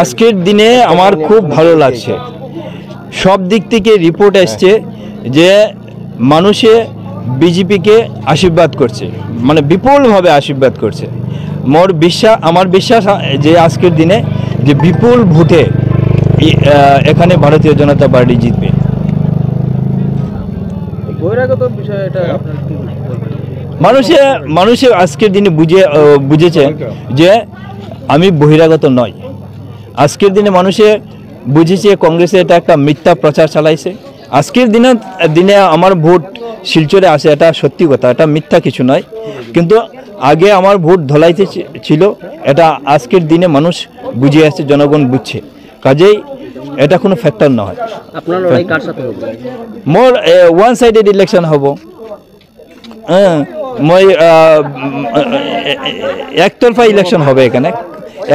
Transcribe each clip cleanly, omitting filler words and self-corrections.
আজকের দিনে আমার খুব ভালো লাগছে। সব দিক থেকে রিপোর্ট আসছে যে মানুষে বিজেপিকে আশীর্বাদ করছে, মানে বিপুলভাবে আশীর্বাদ করছে। আমার বিশ্বাস যে আজকের দিনে যে বিপুল ভোটে এখানে ভারতীয় জনতা পার্টি জিতবে। বহিরাগত বিষয় এটা আপনার কি বলবেন? মানুষে আজকের দিনে বুঝেছে যে আমি বহিরাগত নয়। আজকের দিনে মানুষে বুঝেছে কংগ্রেসে এটা একটা মিথ্যা প্রচার চালাইছে। আজকের দিনে আমার ভোট শিলচরে আসে, এটা সত্যি কথা, এটা মিথ্যা কিছু নয়। কিন্তু আগে আমার ভোট ধলাইতে ছিল, এটা আজকের দিনে মানুষ বুঝে আসছে, জনগণ বুঝছে, কাজেই এটা কোনো ফ্যাক্টর নয়। আপনার লড়াই কার সাথে হবে? মোর ওয়ান সাইডেড ইলেকশন হব। হ্যাঁ, মই একতরফা ইলেকশন হবে, এখানে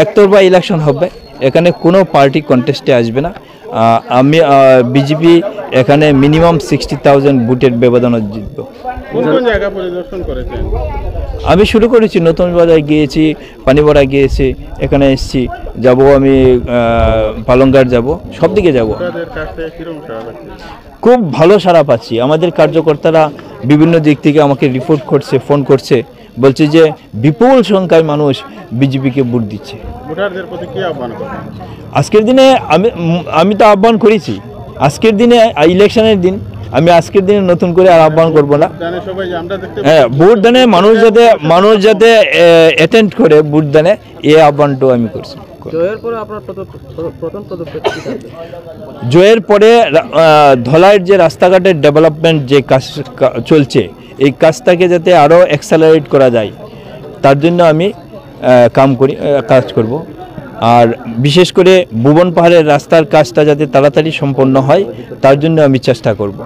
একতরফা ইলেকশন হবে, এখানে কোনো পার্টি কন্টেস্টে আসবে না। আমি বিজেপি এখানে মিনিমাম 60,000 ভোটের ব্যবধানে জিতব। কোন কোন জায়গা পরিদর্শন করেছেন? আমি শুরু করেছি, নতুন বাজার গিয়েছি, পানিবড়া গিয়েছি, এখানে এসেছি, যাব আমি পালংঘাট যাব, সব দিকে যাব। খুব ভালো সাড়া পাচ্ছি। আমাদের কার্যকর্তারা বিভিন্ন দিক থেকে আমাকে রিপোর্ট করছে, ফোন করছে, বলছে যে বিপুল সংখ্যায় মানুষ বিজেপিকে ভোট দিচ্ছে। ভোটারদের প্রতি কি আহ্বান করবেন? আজকের দিনে আমি তো আহ্বান করেছি। আজকের দিনে ইলেকশনের দিন, আমি আজকের দিনে নতুন করে আর আহ্বান করব না। হ্যাঁ, ভোট দানে মানুষ যাতে অ্যাটেন্ড করে ভোট দানে, এই আহ্বানটাও আমি করছি। জয়ের পরে আপনার প্রথম পদক্ষেপ কি থাকবে? জয়ের পরে ধলাইয়ের যে রাস্তাঘাটের ডেভেলপমেন্ট যে কাজ চলছে, এই কাজটাকে যাতে আরও অ্যাক্সেলারেট করা যায়, তার জন্য আমি কাজ করব। আর বিশেষ করে ভুবন পাহাড়ের রাস্তার কাজটা যাতে তাড়াতাড়ি সম্পন্ন হয়, তার জন্য আমি চেষ্টা করব।